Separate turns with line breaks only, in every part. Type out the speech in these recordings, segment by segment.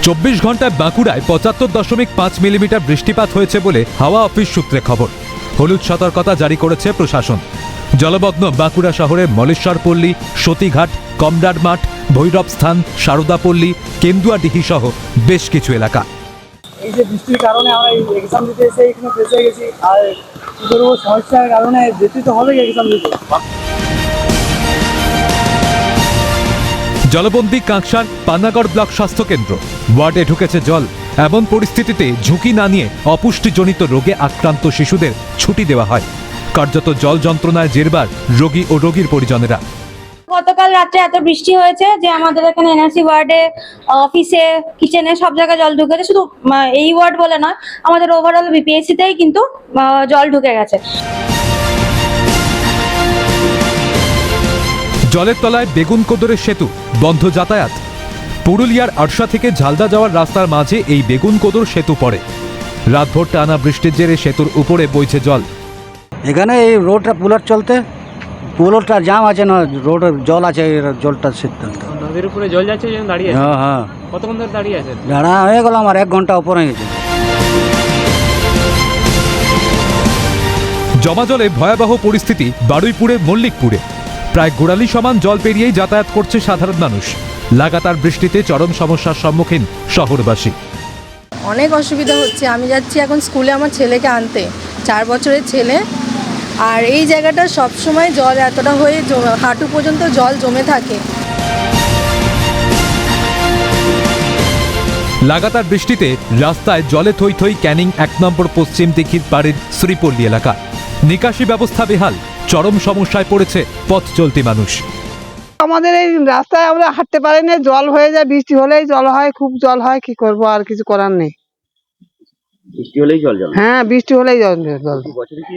24 ঘন্টায় বাঁকুড়ায় 75.5 মিলিমিটার বৃষ্টিপাত হয়েছে বলে হাওয়া অফিস সূত্রে খবর। হলুদ সতর্কতা জারি করেছে প্রশাসন। জলমগ্ন বাঁকুড়া শহরের মলেশ্বরপল্লী, সতীঘাট, কমডার মাঠ, ভৈরবস্থান, সারদাপল্লী, কেন্দুয়াডিহি সহ বেশ কিছু এলাকা।
এই যে বৃষ্টির কারণে আমরা এক্সাম দিতে এসে এখানে ফেসে গেছি, আর কি করবো, সমস্যার কারণে যেতে তো হবে এক্সাম দিতে।
জলবন্দী কাঁকসার পানাগড় ব্লক স্বাস্থ্যকেন্দ্র, ওয়ার্ডে ঢুকেছে জল। এমন পরিস্থিতিতে ঝুঁকি না নিয়ে অপুষ্টিজনিত রোগে আক্রান্ত শিশুদের ছুটি দেওয়া হয়। কার্যত জল যন্ত্রণায় জেরবার রোগী ও রোগীর পরিজনেরা।
গতকাল রাত্রে এত বৃষ্টি হয়েছে যে আমাদের এখানে এনআরসি ওয়ার্ডে, অফিসে, কিচেনে সব জায়গায় জল ঢুকেছে। শুধু এই ওয়ার্ড বলে নয়, আমাদের ওভারঅল বিপিএসসি তেই কিন্তু জল ঢুকে গেছে।
জলের তলায় বেগুনকোদরের সেতু, বন্ধ যাতায়াত। পুরুলিয়ার আরশা থেকে ঝালদা যাওয়ার রাস্তার মাঝে এই বেগুনকোদর সেতু পড়ে। রাতভর টানা বৃষ্টির জেরে সেতুর উপরে বইছে জল।
এখানে এই রোডটা পুলার চলতে পুলটা জাম আছে না, রোড জল আছে, এই জলটা সিদ্ধান্ত
নদীর উপরে জল যাচ্ছে, এই জন্য দাঁড়িয়ে আছে।
হ্যাঁ হ্যাঁ,
কতক্ষণ ধরে দাঁড়িয়ে আছে?
দাঁড়া হয়ে গেল আমার 1 ঘন্টা উপর হয়ে গেছে।
জমা জলে ভয়াবহ পরিস্থিতি বারুইপুরের মল্লিকপুরে। প্রায় গোড়ালি সমান জল পেরিয়েই যাতায়াত করছে সাধারণ মানুষ। লাগাতার বৃষ্টিতে চরম সমস্যার সম্মুখীন শহরবাসী।
অনেক অসুবিধা হচ্ছে। আমি যাচ্ছি এখন স্কুলে আমার ছেলেকে আনতে, 4 বছরের ছেলে। আর এই জায়গাটা সবসময় জল এতটা হয়ে হাঁটু পর্যন্ত জল জমে থাকে।
লাগাতার বৃষ্টিতে রাস্তায় জলে থই থই ক্যানিং 1 নম্বর পশ্চিম দিঘির পাড়ের শ্রীপল্লী এলাকা। নিকাশি ব্যবস্থা বেহাল, চরম সমস্যায় পড়েছে পথ চলতি মানুষ।
আমাদের এই রাস্তায় আমরা হাঁটতে পারি না, জল হয়ে যায়। বৃষ্টি হলেই জল হয়, খুব জল হয়। কি করব, আর কিছু করার নেই।
বৃষ্টি হলেই জল জমে?
হ্যাঁ, বৃষ্টি হলেই জল।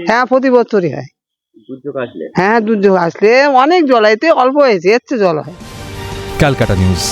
হ্যাঁ, প্রতি বছরই হয়।
দুর্যোগ আসলে?
হ্যাঁ, দুর্যোগ আসলে অনেক জল হয়, এতে অল্প হয়েছে, এর চেয়ে জল হয়।
ক্যালকাটা নিউজ।